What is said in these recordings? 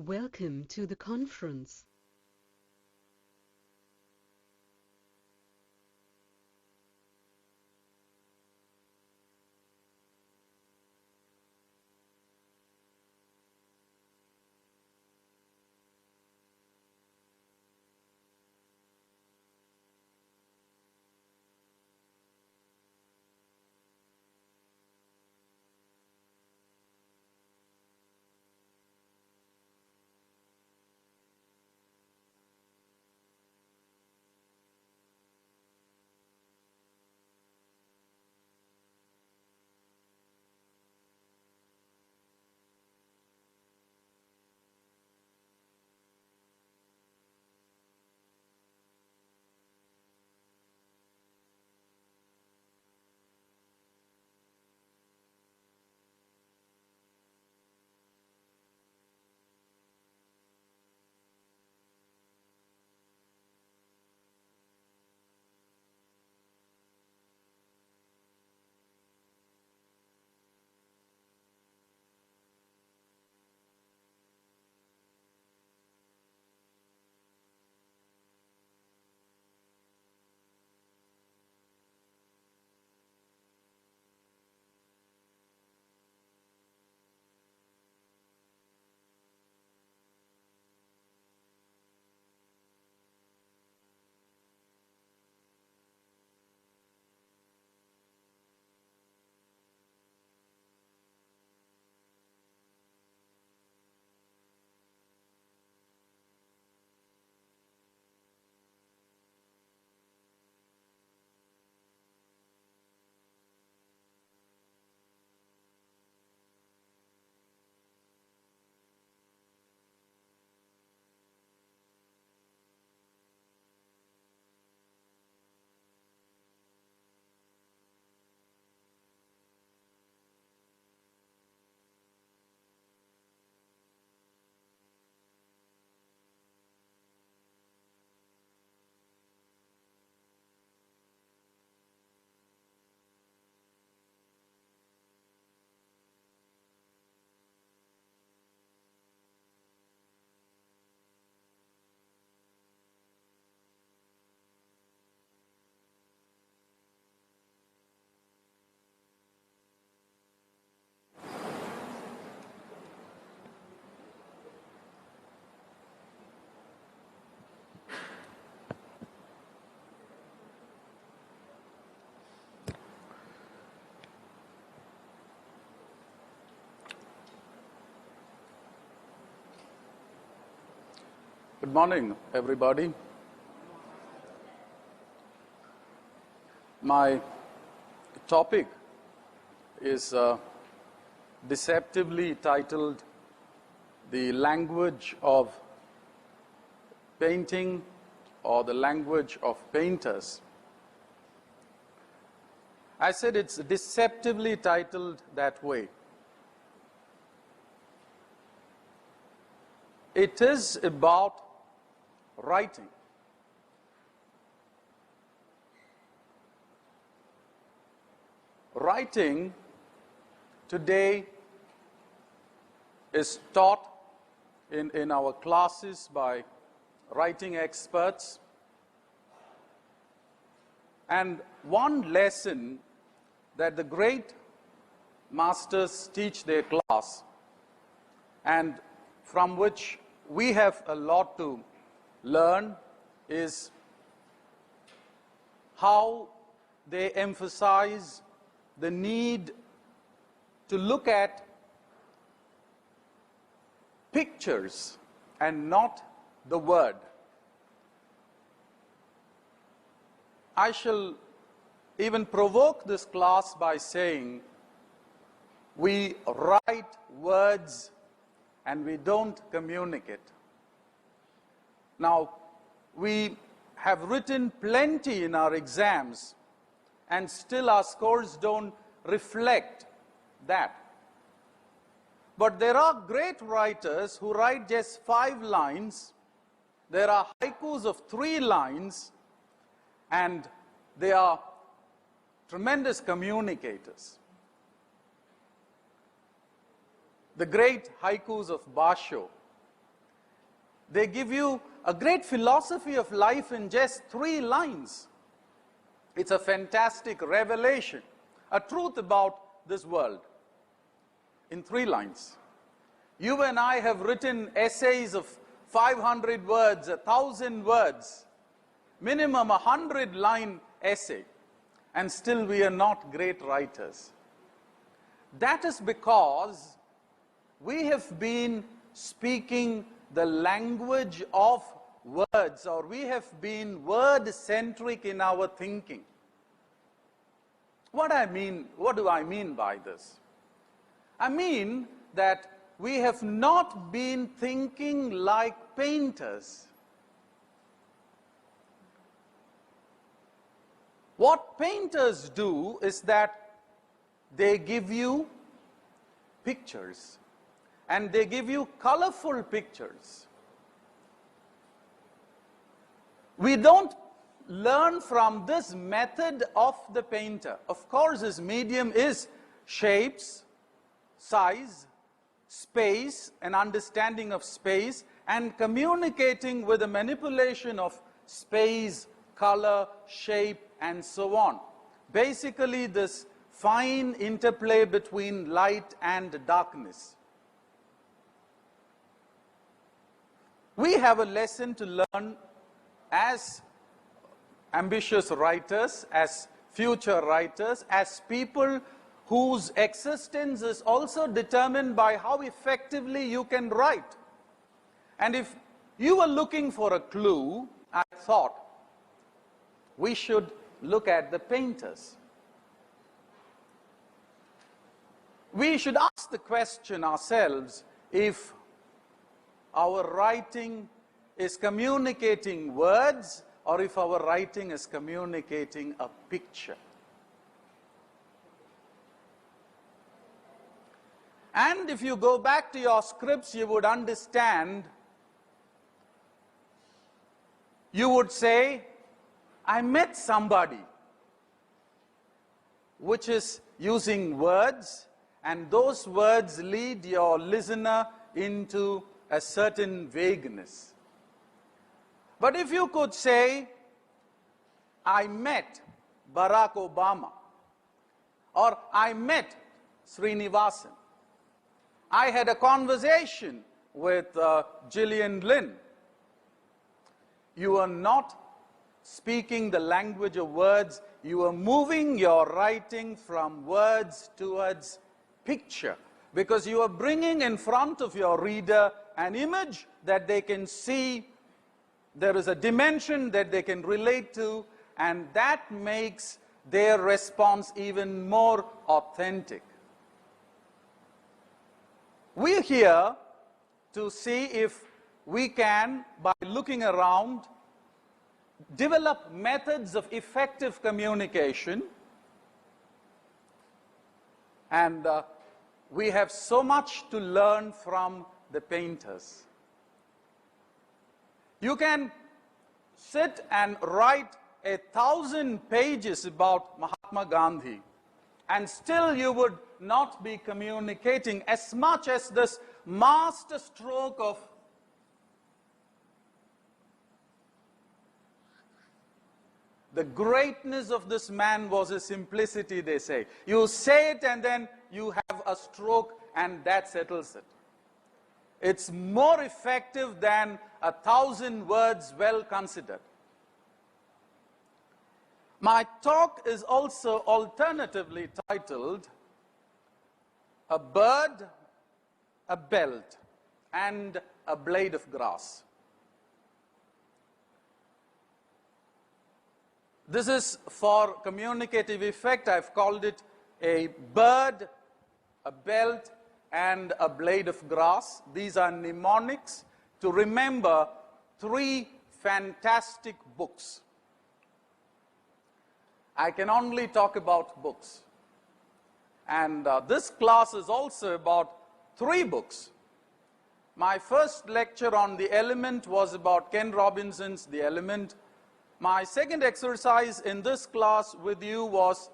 Welcome to the conference. Good morning, everybody. My topic is deceptively titled The Language of Painting or the Language of Painters. I said it's deceptively titled that way. It is about writing. Writing today is taught in our classes by writing experts. And one lesson that the great masters teach their class, and from which we have a lot to learn, is how they emphasize the need to look at pictures and not the word. I shall even provoke this class by saying we write words and we don't communicate. Now, we have written plenty in our exams, and still our scores don't reflect that. But there are great writers who write just 5 lines. There are haikus of 3 lines, and they are tremendous communicators. The great haikus of Basho, They give you a great philosophy of life in just 3 lines. It's a fantastic revelation, a truth about this world in 3 lines. You and I have written essays of 500 words, 1,000 words, minimum 100-line essay, and still we are not great writers. That is because we have been speaking the language of words, or we have been word-centric in our thinking. What do I mean by this? I mean that we have not been thinking like painters. What painters do is that they give you pictures, and they give you colorful pictures. We don't learn from this method of the painter. Of course, his medium is shapes, size, space, an understanding of space, and communicating with the manipulation of space, color, shape, and so on. Basically, this fine interplay between light and darkness. We have a lesson to learn as ambitious writers, as future writers, as people whose existence is also determined by how effectively you can write. And if you were looking for a clue, I thought we should look at the painters. We should ask the question ourselves if our writing is communicating words or if our writing is communicating a picture. And if you go back to your scripts, you would understand, you would say, I met somebody, which is using words, and those words lead your listener into a certain vagueness. But if you could say, I met Barack Obama, or I met Srinivasan, I had a conversation with Gillian Lynn, you are not speaking the language of words, you are moving your writing from words towards picture, because you are bringing in front of your reader an image that they can see, there is a dimension that they can relate to, and that makes their response even more authentic. We're here to see if we can, by looking around, develop methods of effective communication, and we have so much to learn from the painters. You can sit and write 1,000 pages about Mahatma Gandhi, and still you would not be communicating as much as this master stroke of the greatness of this man was his simplicity, they say. You say it and then you have a stroke and that settles it. It's more effective than 1,000 words well considered. My talk is also alternatively titled A Bird, a Belt, and a Blade of Grass. This is for communicative effect. I've called it a bird, a belt, and a blade of grass. These are mnemonics to remember 3 fantastic books. I can only talk about books. And this class is also about 3 books. My first lecture on The Element was about Ken Robinson's The Element. My second exercise in this class with you was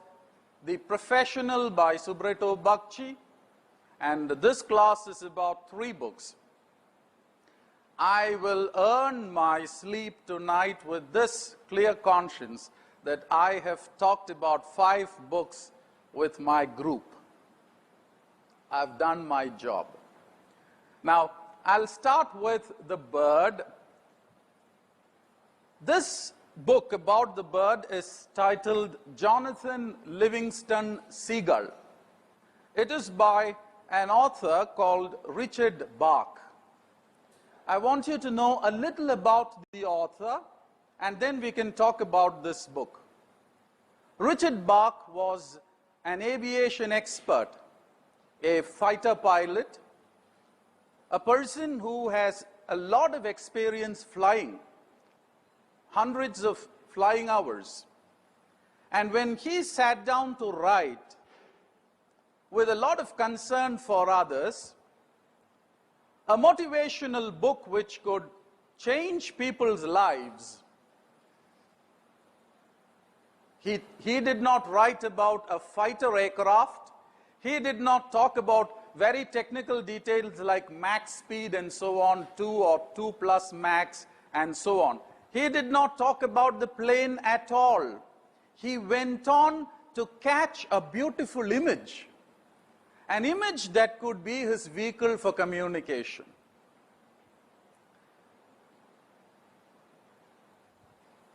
The Professional by Subreto Bakchi. And this class is about 3 books. I will earn my sleep tonight with this clear conscience that I have talked about 5 books with my group. I've done my job. Now, I'll start with the bird. This book about the bird is titled Jonathan Livingston Seagull. It is by an author called Richard Bach. I want you to know a little about the author, and then we can talk about this book. Richard Bach was an aviation expert, a fighter pilot, a person who has a lot of experience flying, hundreds of flying hours. And when he sat down to write, with a lot of concern for others, a motivational book which could change people's lives, he did not write about a fighter aircraft. He did not talk about very technical details like Mach speed and so on, 2 or 2 plus Mach and so on. He did not talk about the plane at all. He went on to catch a beautiful image, an image that could be his vehicle for communication.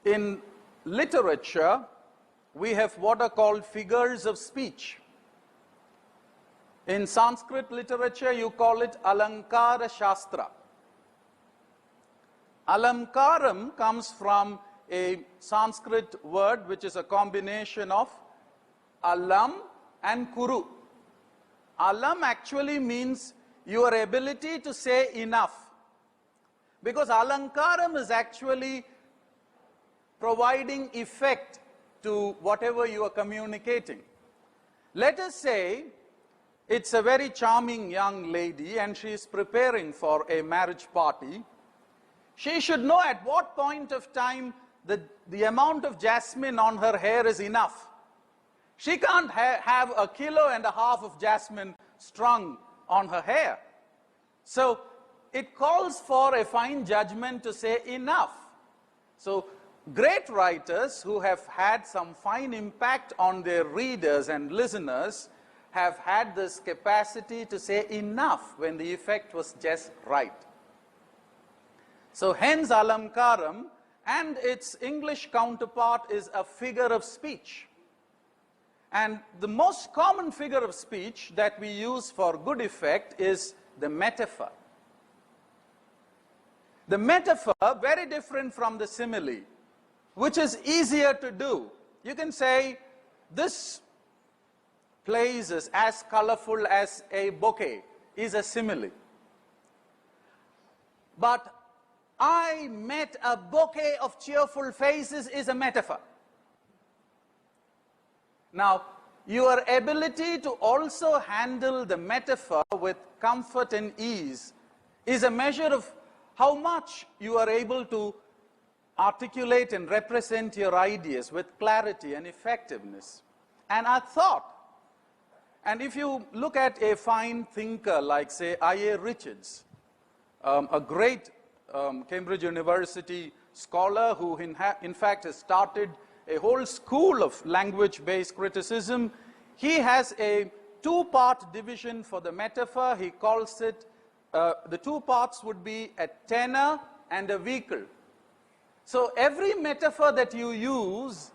In literature, we have what are called figures of speech. In Sanskrit literature, you call it Alankara Shastra. Alankaram comes from a Sanskrit word which is a combination of alam and kuru. Alam actually means your ability to say enough, because alankaram is actually providing effect to whatever you are communicating. Let us say it's a very charming young lady and she is preparing for a marriage party. She should know at what point of time the amount of jasmine on her hair is enough. She can't have 1.5 kilos of jasmine strung on her hair. So it calls for a fine judgment to say enough. So great writers who have had some fine impact on their readers and listeners have had this capacity to say enough when the effect was just right. So hence alankaram, and its English counterpart is a figure of speech. And the most common figure of speech that we use for good effect is the metaphor. The metaphor, very different from the simile, which is easier to do. You can say, this place is as colorful as a bouquet, is a simile. But I met a bouquet of cheerful faces is a metaphor. Now, your ability to also handle the metaphor with comfort and ease is a measure of how much you are able to articulate and represent your ideas with clarity and effectiveness. And I thought, and if you look at a fine thinker like, say, I.A. Richards, a great Cambridge University scholar who in fact has started a whole school of language-based criticism, he has a 2-part division for the metaphor. He calls it, the 2 parts would be a tenor and a vehicle. So every metaphor that you use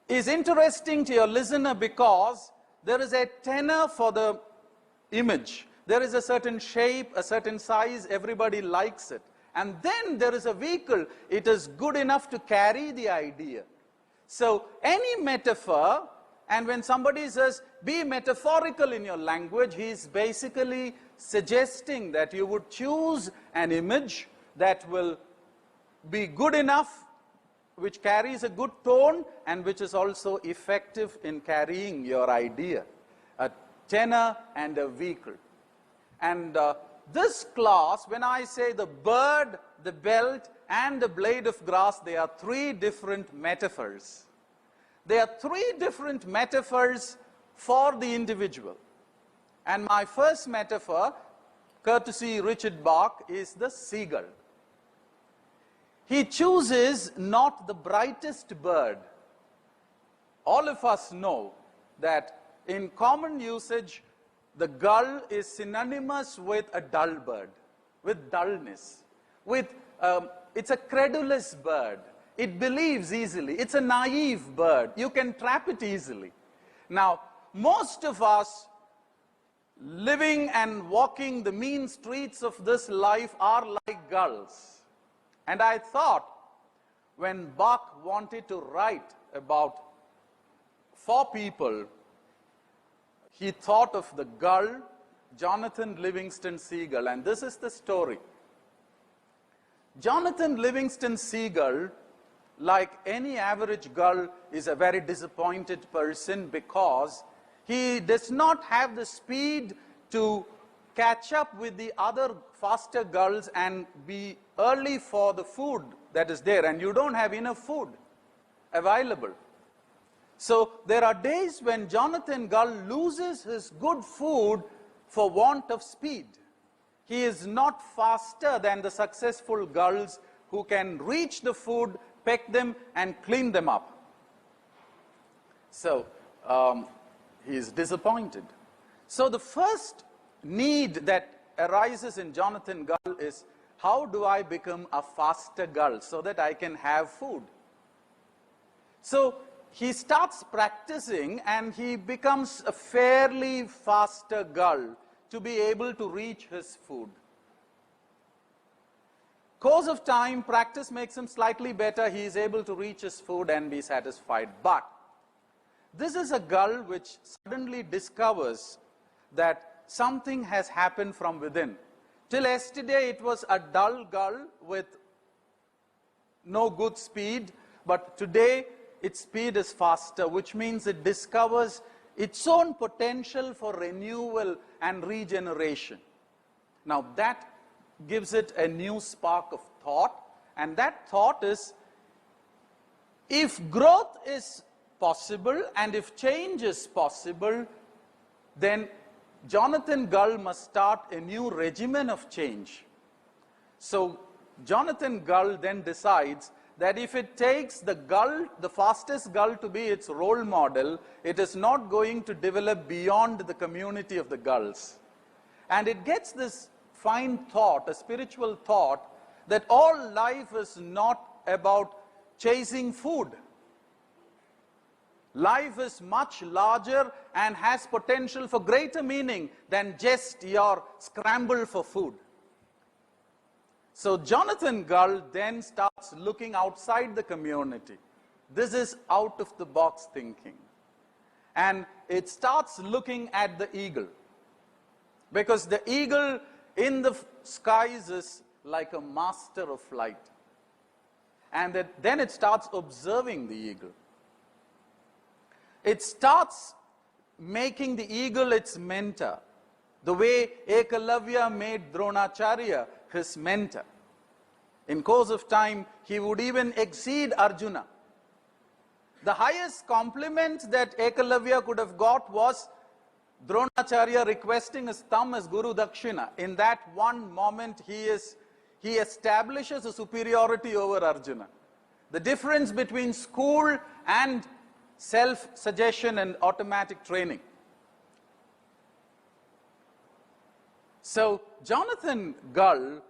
is interesting to your listener because there is a tenor for the image. There is a certain shape, a certain size, everybody likes it. And then there is a vehicle. It is good enough to carry the idea. So any metaphor, and when somebody says, be metaphorical in your language, he is basically suggesting that you would choose an image that will be good enough, which carries a good tone, and which is also effective in carrying your idea. A tenor and a vehicle. And this class, when I say the bird, the belt, and the blade of grass, they are 3 different metaphors. They are 3 different metaphors for the individual. And my first metaphor, courtesy Richard Bach, is the seagull. he chooses not the brightest bird. All of us know that in common usage, the gull is synonymous with a dull bird, with dullness, it's a credulous bird. It believes easily. It's a naive bird. You can trap it easily. Now, most of us living and walking the mean streets of this life are like gulls. And I thought, when Bach wanted to write about 4 people, he thought of the gull, Jonathan Livingston Seagull, and this is the story. Jonathan Livingston Seagull, like any average gull, is a very disappointed person because he does not have the speed to catch up with the other faster gulls and be early for the food that is there, and you don't have enough food available. So there are days when Jonathan Gull loses his good food for want of speed. He is not faster than the successful gulls who can reach the food, peck them, and clean them up. So he is disappointed. So the first need that arises in Jonathan Gull is, how do I become a faster gull so that I can have food? So he starts practicing and he becomes a fairly faster gull to be able to reach his food. Course of time, practice makes him slightly better. He is able to reach his food and be satisfied. But this is a gull which suddenly discovers that something has happened from within. Till yesterday, it was a dull gull with no good speed, but today its speed is faster, which means it discovers its own potential for renewal and regeneration. Now that gives it a new spark of thought, and that thought is, if growth is possible and if change is possible, then Jonathan Gull must start a new regimen of change. So Jonathan Gull then decides that if it takes the gull, the fastest gull, to be its role model, it is not going to develop beyond the community of the gulls. And it gets this fine thought, a spiritual thought, that all life is not about chasing food. Life is much larger and has potential for greater meaning than just your scramble for food. So Jonathan Gull then starts looking outside the community. This is out-of-the-box thinking. And it starts looking at the eagle. Because the eagle in the skies is like a master of flight. And then it starts observing the eagle. It starts making the eagle its mentor, the way Ekalavya made Dronacharya his mentor. In course of time, he would even exceed Arjuna. The highest compliment that Ekalavya could have got was Dronacharya requesting his thumb as Guru Dakshina. In that one moment, he establishes a superiority over Arjuna. The difference between school and self-suggestion and automatic training. So Jonathan Gull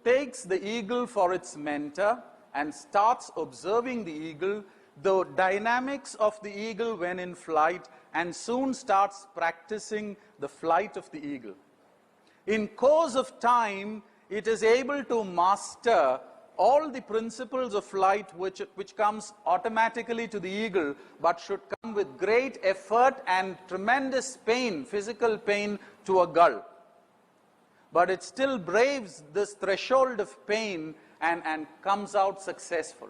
takes the eagle for its mentor and starts observing the eagle, the dynamics of the eagle when in flight, and soon starts practicing the flight of the eagle. In course of time, it is able to master all the principles of flight which comes automatically to the eagle, but should come with great effort and tremendous pain, physical pain, to a gull. But it still braves this threshold of pain and comes out successful.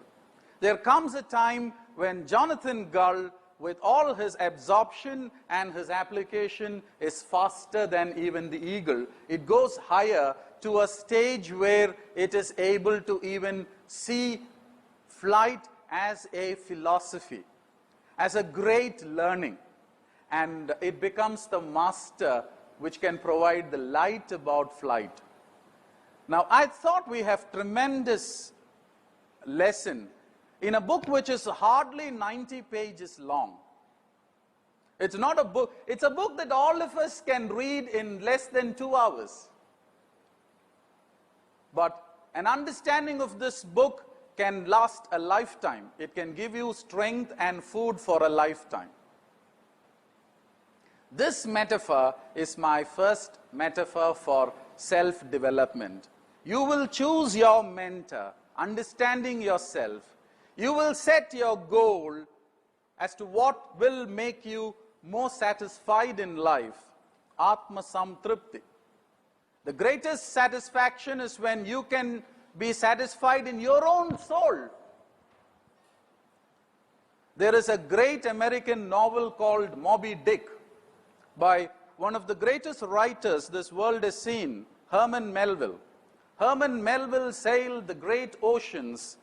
There comes a time when Jonathan Gull, with all his absorption and his application, is faster than even the eagle. It goes higher to a stage where it is able to even see flight as a philosophy, as a great learning. And it becomes the master which can provide the light about flight. Now, I thought we have tremendous lesson in a book which is hardly 90 pages long. It's not a book, it's a book that all of us can read in less than 2 hours. But an understanding of this book can last a lifetime. It can give you strength and food for a lifetime. This metaphor is my first metaphor for self-development. You will choose your mentor, understanding yourself. You will set your goal as to what will make you more satisfied in life. Atma Samtripti. The greatest satisfaction is when you can be satisfied in your own soul. There is a great American novel called Moby Dick by one of the greatest writers this world has seen, Herman Melville. Herman Melville sailed the great oceans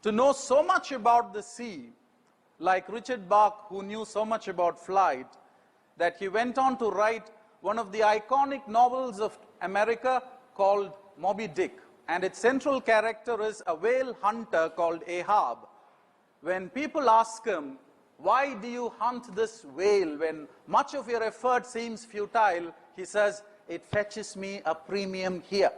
to know so much about the sea, like Richard Bach, who knew so much about flight, that he went on to write one of the iconic novels of America called Moby Dick. And its central character is a whale hunter called Ahab. When people ask him, why do you hunt this whale when much of your effort seems futile? He says, it fetches me a premium here.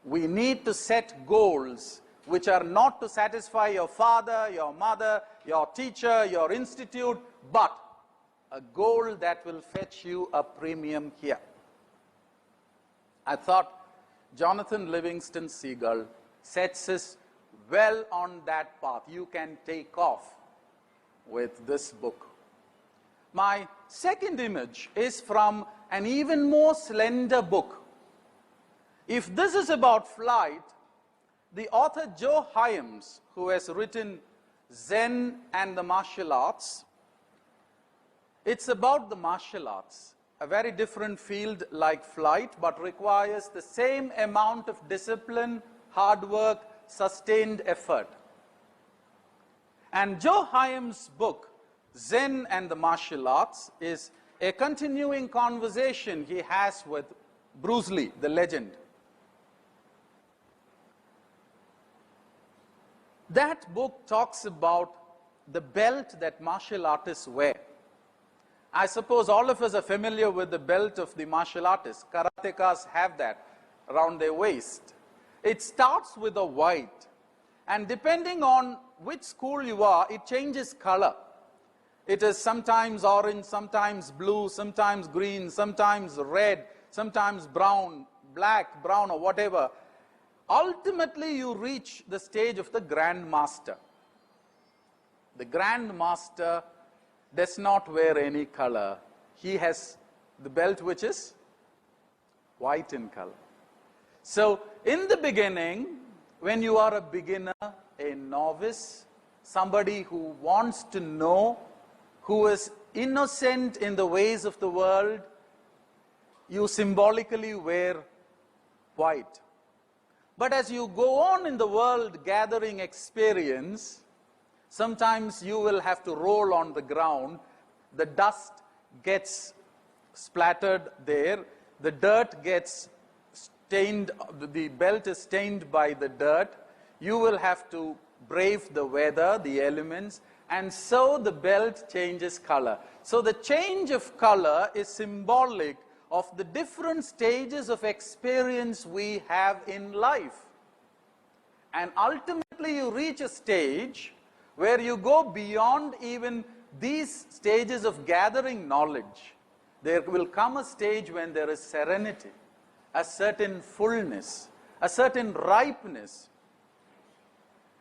We need to set goals which are not to satisfy your father, your mother, your teacher, your institute, but a goal that will fetch you a premium here. I thought Jonathan Livingston Seagull sets us well on that path. You can take off with this book. My second image is from an even more slender book. If this is about flight, the author Joe Hyams, who has written Zen and the Martial Arts, it's about the martial arts, a very different field like flight, but requires the same amount of discipline, hard work, sustained effort. And Joe Hyams' book, Zen and the Martial Arts, is a continuing conversation he has with Bruce Lee, the legend. That book talks about the belt that martial artists wear. I suppose all of us are familiar with the belt of the martial artists. Karatekas have that around their waist. It starts with a white, and depending on which school you are, it changes color. It is sometimes orange, sometimes blue, sometimes green, sometimes red, sometimes brown, black, brown, or whatever. Ultimately, you reach the stage of the Grand Master. The Grand Master does not wear any color. He has the belt which is white in color. So, in the beginning, when you are a beginner, a novice, somebody who wants to know, who is innocent in the ways of the world, you symbolically wear white. But as you go on in the world gathering experience, sometimes you will have to roll on the ground. The dust gets splattered there. The dirt gets stained. The belt is stained by the dirt. You will have to brave the weather, the elements, and so the belt changes color. So the change of color is symbolic of the different stages of experience we have in life. And ultimately you reach a stage where you go beyond even these stages of gathering knowledge. There will come a stage when there is serenity, a certain fullness, a certain ripeness.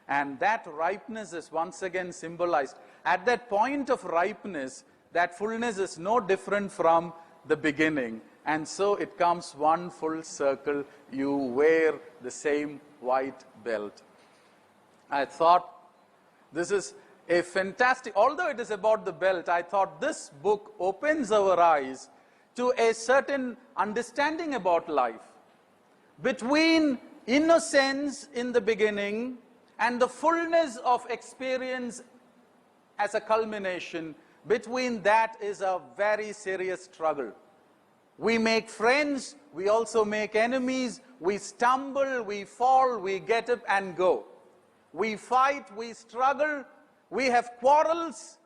And that ripeness is once again symbolized. At that point of ripeness, that fullness is no different from the beginning. And so it comes one full circle. You wear the same white belt. I thought this is a fantastic, although it is about the belt, I thought this book opens our eyes to a certain understanding about life. Between innocence in the beginning and the fullness of experience as a culmination, between that is a very serious struggle. We make friends, we also make enemies, we stumble, we fall, we get up and go. We fight, we struggle, we have quarrels,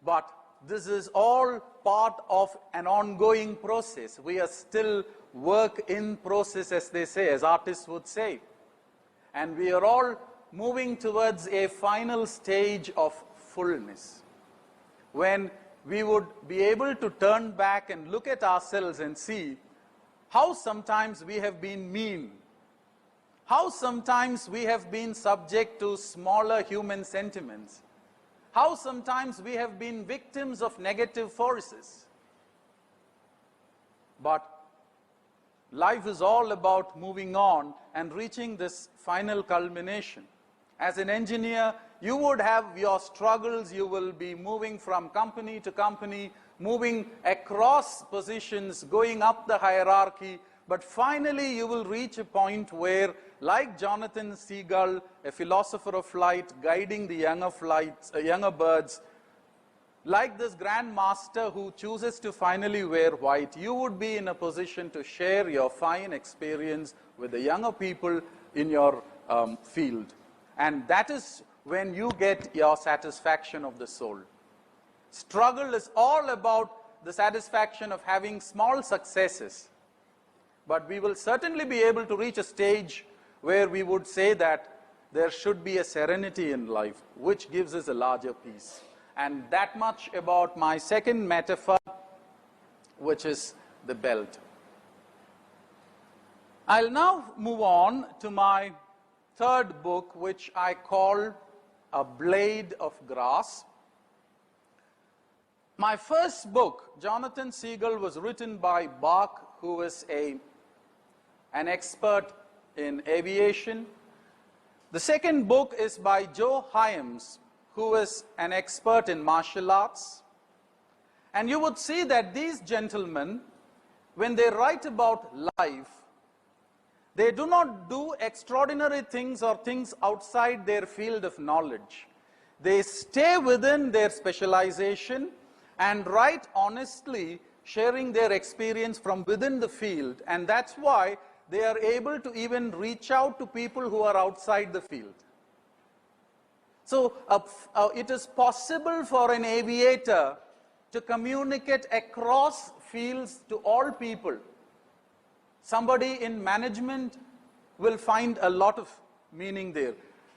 but this is all part of an ongoing process. We are still work in process, as they say, as artists would say. And we are all moving towards a final stage of fullness, when we would be able to turn back and look at ourselves and see how sometimes we have been mean, how sometimes we have been subject to smaller human sentiments, how sometimes we have been victims of negative forces. But life is all about moving on and reaching this final culmination. As an engineer, you would have your struggles. You will be moving from company to company, moving across positions, going up the hierarchy. But finally, you will reach a point where, like Jonathan Seagull, a philosopher of flight, guiding the younger birds, like this Grand Master who chooses to finally wear white, you would be in a position to share your fine experience with the younger people in your field. And that is when you get your satisfaction of the soul. Struggle is all about the satisfaction of having small successes. But we will certainly be able to reach a stage where we would say that there should be a serenity in life, which gives us a larger peace. And that much about my second metaphor, which is the belt. I'll now move on to my third book, which I call A Blade of Grass. My first book, Jonathan Seagull, was written by Bach, who is an expert in aviation. The second book is by Joe Hyams, who is an expert in martial arts. And you would see that these gentlemen, when they write about life, they do not do extraordinary things or things outside their field of knowledge. They stay within their specialization and write honestly, sharing their experience from within the field. And that's why they are able to even reach out to people who are outside the field. So it is possible for an aviator to communicate across fields to all people. Somebody in management will find a lot of meaning there.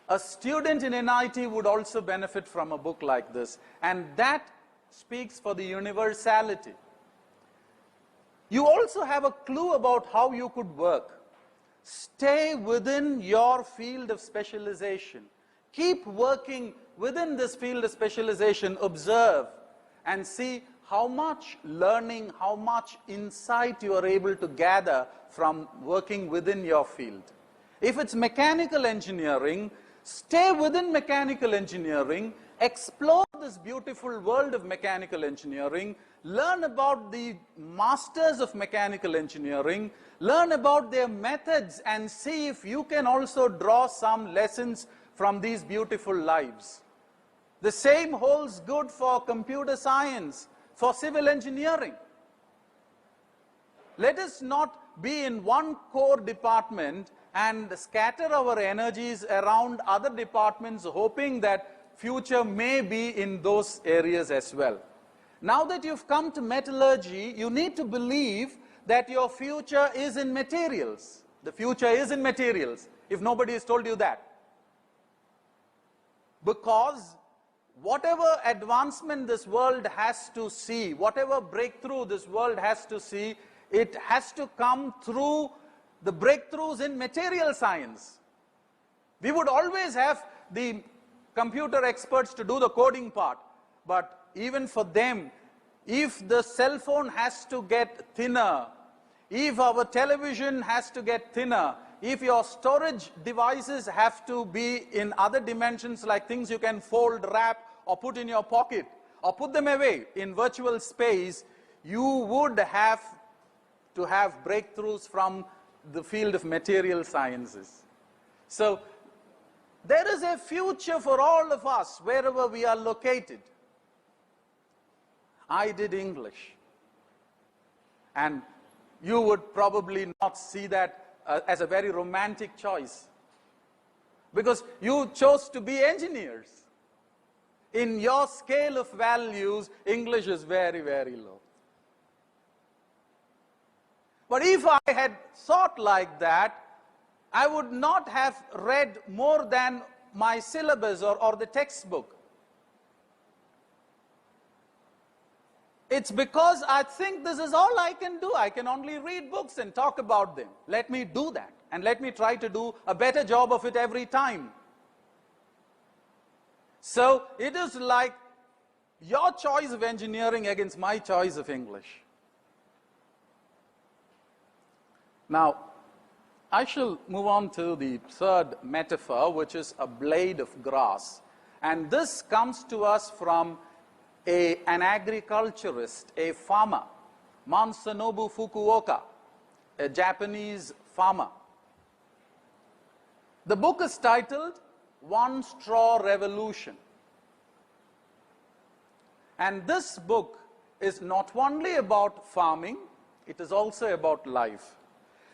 A student in NIT would also benefit from a book like this, and that speaks for the universality. You also have a clue about how you could work. Stay within your field of specialization. Keep working within this field of specialization. Observe and see how much learning, how much insight you are able to gather from working within your field. If it's mechanical engineering, stay within mechanical engineering, explore this beautiful world of mechanical engineering, learn about the masters of mechanical engineering, learn about their methods, and see if you can also draw some lessons from these beautiful lives. The same holds good for computer science, for civil engineering. Let us not be in one core department and scatter our energies around other departments, hoping that future may be in those areas as well. Now that you've come to metallurgy, you need to believe that your future is in materials. The future is in materials, if nobody has told you that. Because whatever advancement this world has to see, whatever breakthrough this world has to see, it has to come through the breakthroughs in material science. We would always have the computer experts to do the coding part, but even for them, if the cell phone has to get thinner, if our television has to get thinner, if your storage devices have to be in other dimensions, like things you can fold, wrap, or put in your pocket, or put them away in virtual space, you would have to have breakthroughs from the field of material sciences. So there is a future for all of us, wherever we are located. I did English. And you would probably not see that as a very romantic choice, because you chose to be engineers. In your scale of values, English is very, very low. But if I had thought like that, I would not have read more than my syllabus or the textbook. It's because I think this is all I can do. I can only read books and talk about them. Let me do that, and let me try to do a better job of it every time. So it is like your choice of engineering against my choice of English. Now, I shall move on to the third metaphor, which is a blade of grass. And this comes to us from an agriculturist, a farmer, Mansonobu Fukuoka, a Japanese farmer. The book is titled One Straw Revolution. And this book is not only about farming, it is also about life.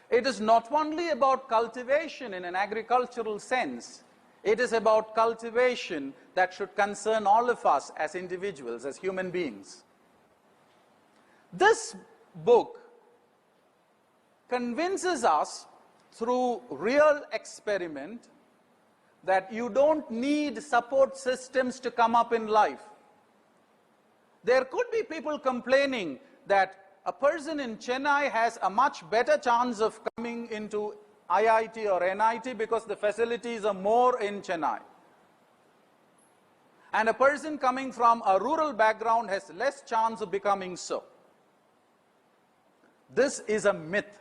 It is not only about cultivation in an agricultural sense, it is about cultivation that should concern all of us as individuals, as human beings. This book convinces us through real experiment that you don't need support systems to come up in life. There could be people complaining that a person in Chennai has a much better chance of coming into IIT or NIT because the facilities are more in Chennai. And a person coming from a rural background has less chance of becoming so. This is a myth.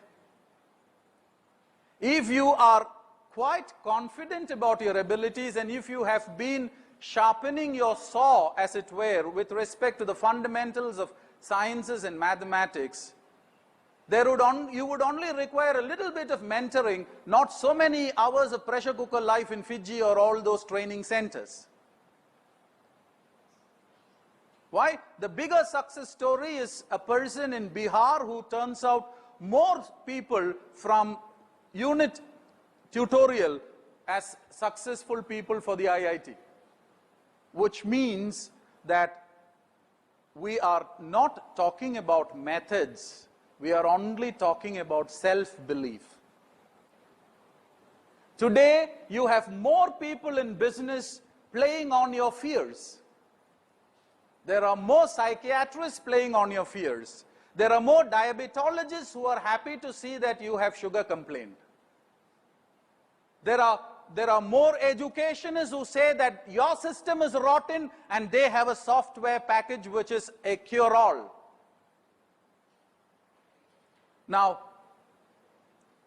If you are quite confident about your abilities, and if you have been sharpening your saw, as it were, with respect to the fundamentals of sciences and mathematics, you would only require a little bit of mentoring, not so many hours of pressure cooker life in Fiji or all those training centers. Why? The bigger success story is a person in Bihar who turns out more people from unit tutorial as successful people for the IIT, which means that we are not talking about methods, we are only talking about self-belief. Today, you have more people in business playing on your fears. There are more psychiatrists playing on your fears. There are more diabetologists who are happy to see that you have sugar complaint. There are more educationists who say that your system is rotten and they have a software package which is a cure-all. Now,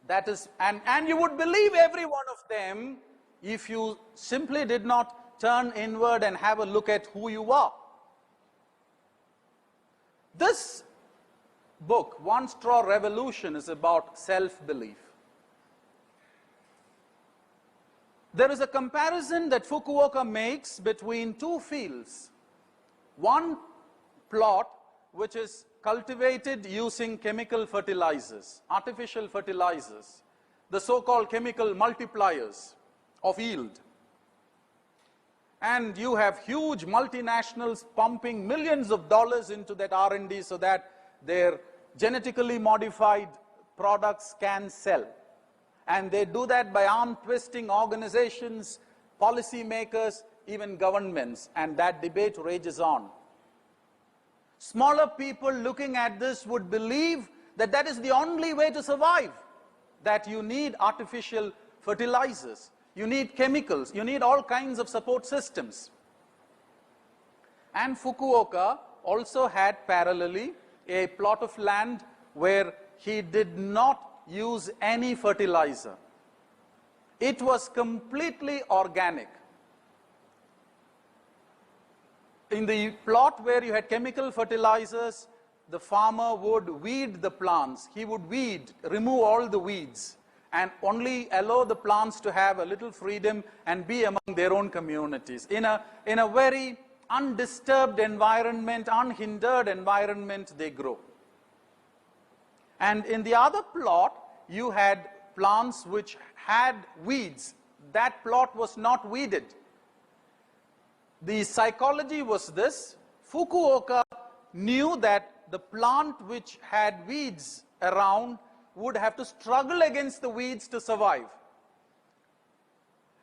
that is, and you would believe every one of them if you simply did not turn inward and have a look at who you are. This book, One Straw Revolution, is about self-belief. There is a comparison that Fukuoka makes between two fields. One plot which is cultivated using chemical fertilizers, artificial fertilizers, the so-called chemical multipliers of yield. And you have huge multinationals pumping millions of dollars into that R&D so that their genetically modified products can sell. And they do that by arm-twisting organizations, policymakers, even governments, and that debate rages on. Smaller people looking at this would believe that that is the only way to survive, that you need artificial fertilizers, you need chemicals, you need all kinds of support systems. And Fukuoka also had parallelly a plot of land where he did not use any fertilizer. It was completely organic. In the plot where you had chemical fertilizers, the farmer would weed the plants. He would remove all the weeds, and only allow the plants to have a little freedom and be among their own communities. In a very undisturbed environment, unhindered environment, they grow. And in the other plot, you had plants which had weeds. That plot was not weeded. The psychology was this: Fukuoka knew that the plant which had weeds around would have to struggle against the weeds to survive.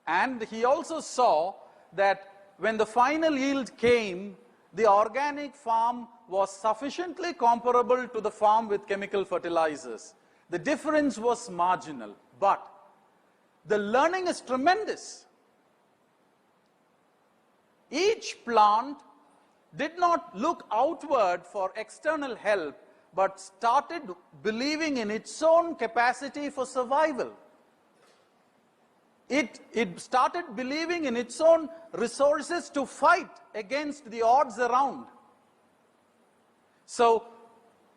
And he also saw that when the final yield came, the organic farm was sufficiently comparable to the farm with chemical fertilizers. The difference was marginal, but the learning is tremendous. Each plant did not look outward for external help, but started believing in its own capacity for survival. It started believing in its own resources to fight against the odds around. So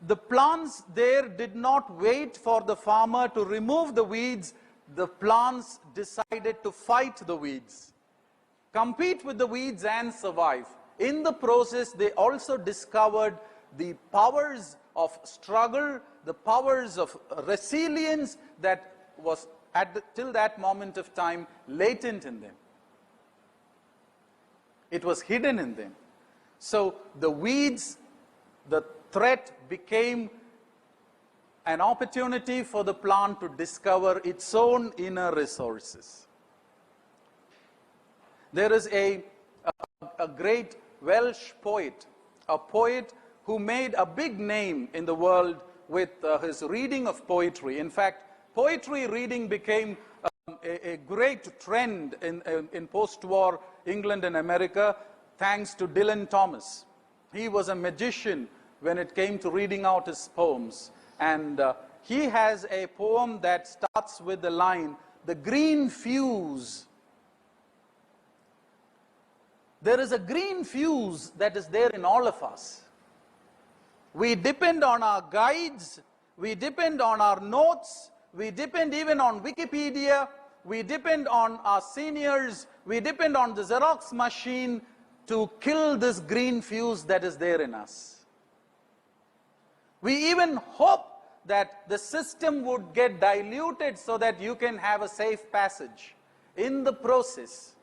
the plants there did not wait for the farmer to remove the weeds. The plants decided to fight the weeds, compete with the weeds and survive. In the process, they also discovered the powers of struggle, the powers of resilience that was till that moment of time latent in them. It was hidden in them. So the weeds, the threat became an opportunity for the plant to discover its own inner resources. There is a great Welsh poet, a poet who made a big name in the world with his reading of poetry. In fact, poetry reading became a great trend in post-war England and America, thanks to Dylan Thomas. He was a magician when it came to reading out his poems. And he has a poem that starts with the line, "The green fuse." There is a green fuse that is there in all of us. We depend on our guides, we depend on our notes, we depend even on Wikipedia, we depend on our seniors, we depend on the Xerox machine to kill this green fuse that is there in us. We even hope that the system would get diluted so that you can have a safe passage. In the process,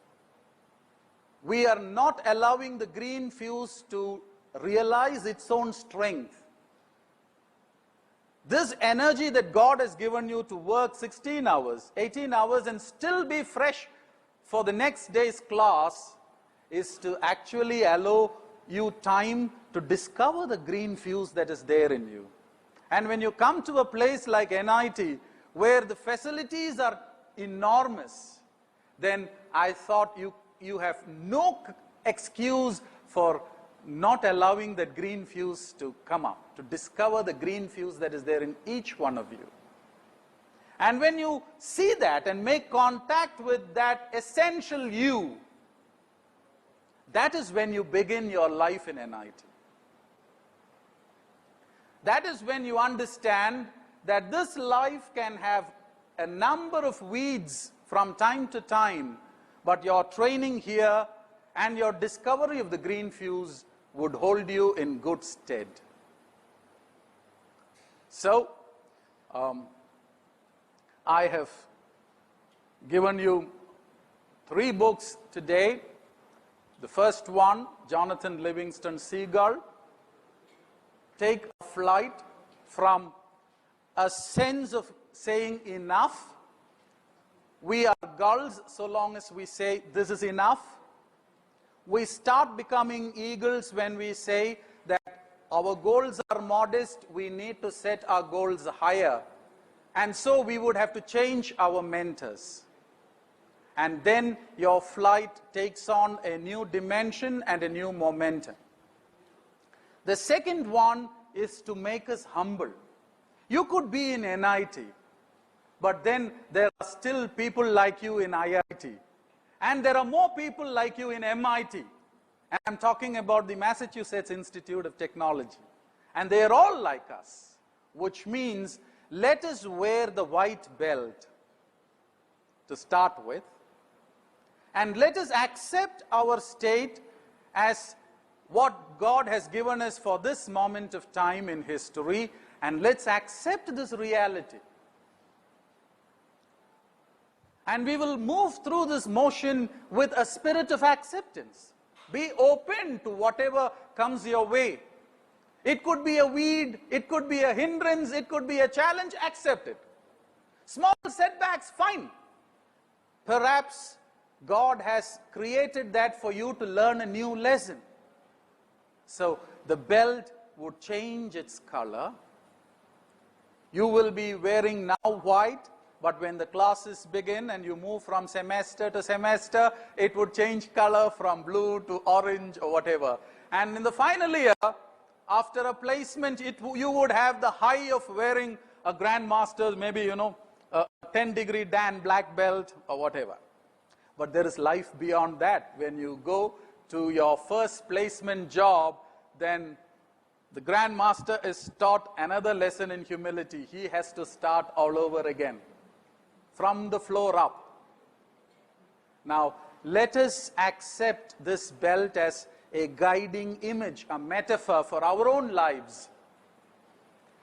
we are not allowing the green fuse to realize its own strength. This energy that God has given you to work 16 hours, 18 hours and still be fresh for the next day's class is to actually allow you time to discover the green fuse that is there in you. And when you come to a place like NIT, where the facilities are enormous, then I thought you have no excuse for not allowing that green fuse to come up, to discover the green fuse that is there in each one of you. And when you see that and make contact with that essential you, that is when you begin your life in NIT. That is when you understand that this life can have a number of weeds from time to time, but your training here and your discovery of the green fuse would hold you in good stead. So, I have given you 3 books today. The first one, Jonathan Livingston Seagull. Take a flight from a sense of saying enough. We are gulls so long as we say this is enough. We start becoming eagles when we say that our goals are modest, we need to set our goals higher. And so we would have to change our mentors. And then your flight takes on a new dimension and a new momentum. The second one is to make us humble. You could be in NIT, but then there are still people like you in IIT. And there are more people like you in MIT. And I'm talking about the Massachusetts Institute of Technology. And they are all like us, which means let us wear the white belt to start with. And let us accept our state as what God has given us for this moment of time in history, And let's accept this reality. And we will move through this motion with a spirit of acceptance. Be open to whatever comes your way. It could be a weed, it could be a hindrance, it could be a challenge, accept it. Small setbacks, fine. Perhaps God has created that for you to learn a new lesson. So the belt would change its color. You will be wearing now white, but when the classes begin and you move from semester to semester, it would change color from blue to orange or whatever. And in the final year, after a placement, you would have the high of wearing a grandmaster's, maybe, a 10-degree Dan black belt or whatever. But there is life beyond that. When you go to your first placement job, then the grandmaster is taught another lesson in humility. He has to start all over again, from the floor up. Now, let us accept this belt as a guiding image, a metaphor for our own lives.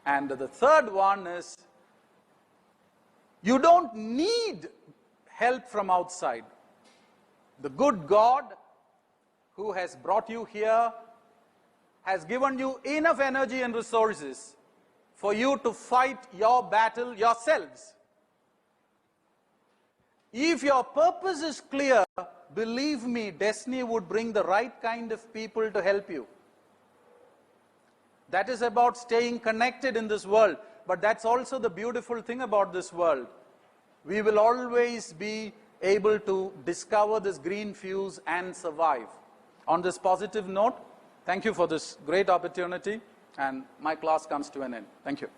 And the third one is, you don't need help from outside. The good God who has brought you here has given you enough energy and resources for you to fight your battle yourselves. If your purpose is clear, believe me, destiny would bring the right kind of people to help you. That is about staying connected in this world, but that's also the beautiful thing about this world. We will always be able to discover this green fuse and survive. On this positive note, thank you for this great opportunity, and my class comes to an end. Thank you.